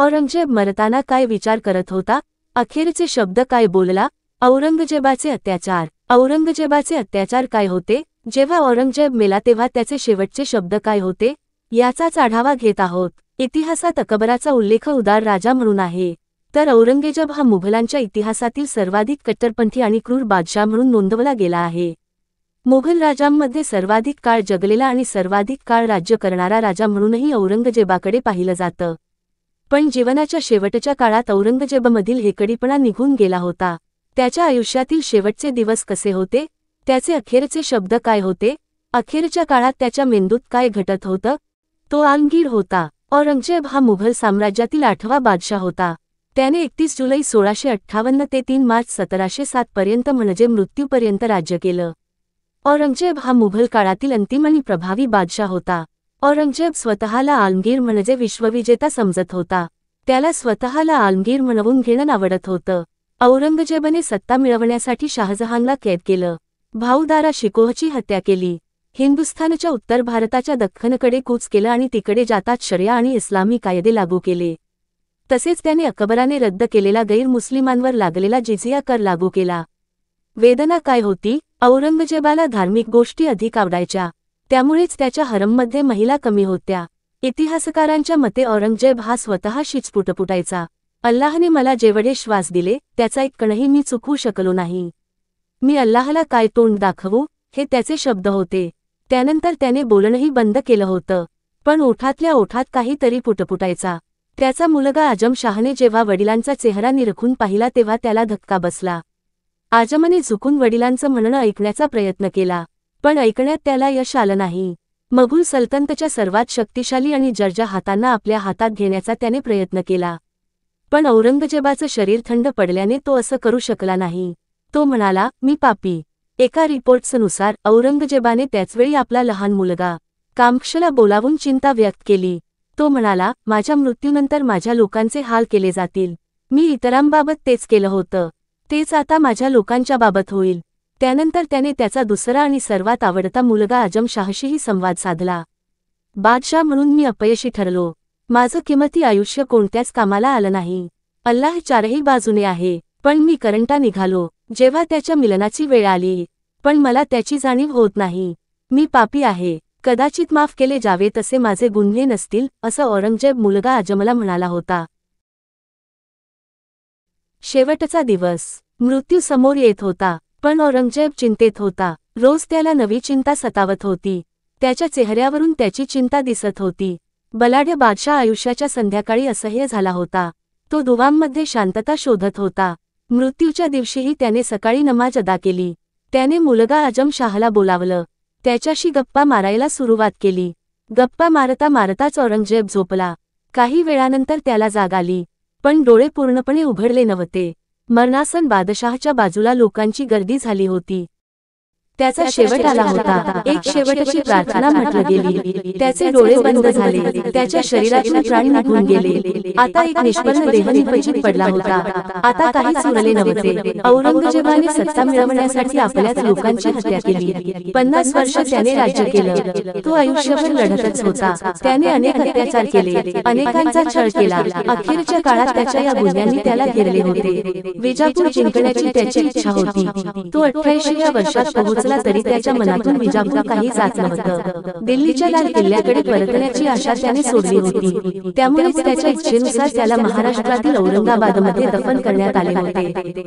औरंगजेब मरताना काय विचार करत होता? अखेरचे शब्द काय बोलला? औरंगजेबाचे अत्याचार. औरंगजेबाचे अत्याचार काय होते? जेव्हा औरंगजेब मेला तेव्हा त्याचे शेवटचे शब्द काय होते? याचाच आढावा घेत आहोत. इतिहासात अकबराचा उल्लेख उदार राजा म्हणून आहे, तर औरंगजेब हा मुघलांच्या इतिहासातील सर्वाधिक कट्टरपंथी आणि क्रूर बादशाह म्हणून नोंदवला गेला आहे. मुघल राजांमध्ये सर्वाधिक काळ जगलेला आणि सर्वाधिक काळ राज्य करणारा राजा म्हणूनही औरंगजेबाकडे पाहिलं जातं. पण जीवनाच्या शेवटच्या काळात औरंगजेबमधील हेकडीपणा निघून गेला होता. त्याच्या आयुष्यातील शेवटचे दिवस कसे होते? त्याचे अखेरचे शब्द काय होते? अखेरच्या काळात त्याच्या मेंदूत काय घटत होतं? तो आलमगीर होता. औरंगजेब हा मुघल साम्राज्यातील 8वा बादशाह होता. त्याने 31 जुलै 1658 ते 3 मार्च 1707 पर्यंत म्हणजे मृत्यूपर्यंत राज्य केलं. औरंगजेब हा मुघल काळातील अंतिम आणि प्रभावी बादशाह होता. औरंगजेब स्वतःला आलमगीर म्हणजे विश्वविजेता समजत होता. त्याला स्वतःला आलमगीर म्हणवून घेणं आवडत होतं. औरंगजेबने सत्ता मिळवण्यासाठी शाहजहानला कैद केलं. भाऊ दारा शिकोहची हत्या केली. हिंदुस्थानच्या उत्तर भारताच्या दख्खनकडे कूच केलं आणि तिकडे जातात शरिया आणि इस्लामी कायदे लागू केले. तसेच त्याने अकबराने रद्द केलेला गैरमुस्लिमांवर लागलेला जिझिया कर लागू केला. वेदना काय होती? औरंगजेबाला धार्मिक गोष्टी अधिक आवडायच्या, त्यामुळेच त्याच्या हरममध्ये महिला कमी होत्या. इतिहासकारांच्या मते औरंगजेब हा स्वतःशीच पुटपुटायचा. अल्लाहने मला जेवढे श्वास दिले त्याचा एक कणही मी चुकवू शकलो नाही. मी अल्लाहला काय तोंड दाखवू? हे त्याचे शब्द होते. त्यानंतर त्याने बोलणंही बंद केलं होतं, पण ओठातल्या ओठात काहीतरी पुटपुटायचा. त्याचा मुलगा आजम शाहने जेव्हा वडिलांचा चेहरा निरखून पाहिला तेव्हा त्याला धक्का बसला. आजमने झुकून वडिलांचं म्हणणं ऐकण्याचा प्रयत्न केला, पण ऐकण्यात त्याला यश आलं नाही. मघुल सल्तनतच्या सर्वात शक्तिशाली आणि जर्जा हातांना आपल्या हातात घेण्याचा त्याने प्रयत्न केला, पण औरंगजेबाचं शरीर थंड पडल्याने तो असं करू शकला नाही. तो म्हणाला, मी पापी. एका रिपोर्ट्सनुसार औरंगजेबाने त्याचवेळी आपला लहान मुलगा कामक्षला बोलावून चिंता व्यक्त केली. तो म्हणाला, माझ्या मृत्यूनंतर माझ्या लोकांचे हाल केले जातील. मी इतरांबाबत तेच केलं होतं, तेच आता माझ्या लोकांच्या बाबत होईल. त्यानंतर त्याने त्याचा दुसरा आणि सर्वात आवडता मुलगा आजम शाहशीही संवाद साधला. बादशाह म्हणून मी अपयशी ठरलो. माझं किमती आयुष्य कोणत्याच कामाला आलं नाही. अल्लाह चारही बाजूने आहे, पण मी करंटा निघालो जेव्हा त्याच्या मिलनाची वेळ आली. पण मला त्याची जाणीव होत नाही. मी पापी आहे. कदाचित माफ केले जावे तसे माझे गुन्हे नसतील, असं औरंगजेब मुलगा आजमला म्हणाला होता. शेवटचा दिवस. मृत्यू समोर येत होता, पण औरंगजेब चिंतेत होता. रोज त्याला नवी चिंता सतावत होती. त्याच्या चेहऱ्यावरून त्याची चिंता दिसत होती. बलाढ्य बादशाह आयुष्याच्या संध्याकाळी असह्य झाला होता. तो दुवामध्ये शांतता शोधत होता. मृत्यूच्या दिवशीही त्याने सकाळी नमाज अदा केली. त्याने मुलगा आजम शाहला बोलावलं. त्याच्याशी गप्पा मारायला सुरुवात केली. गप्पा मारता मारताच औरंगजेब झोपला. काही वेळानंतर त्याला जाग आली, पण डोळे पूर्णपणे उघडले नव्हते. मरणासन बादशाहच्या बाजूला लोकांची गर्दी झाली होती. त्याचा शेवट आला होता. एक शेवटची प्रार्थना म्हटली गेली. त्याचे डोळे बंद झाले. त्याच्या शरीरातून प्राण निघून गेले. आता एक निष्पन्न देह निपजित पडला होता. आता काहीच उरले नव्हते. औरंगजेबाने सत्ता मिळवण्यासाठी आपल्याच लोकांची हत्या केली. 50 वर्ष त्याने राज्य केलं. तो आयुष्यभर लढतच होता. त्याने अनेक अत्याचार केले, अनेकांचा छळ केला. अखेरच्या काळात त्याच्या या गुन्ह्यांनी त्याला घेरले होते. विजापूर जिंकण्याची त्याची इच्छा होती. तो 88व्या वर्षात पोहोचला तरी त्याच्या मनातून विजापूर काही जात नव्हतं. दिल्लीच्या लाल किल्ल्याकडे परतण्याची आशा त्याने सोडली होती. त्यामुळेच त्याच्या इच्छेनुसार त्याला महाराष्ट्रातील औरंगाबादमध्ये दफन करण्यात आले होते.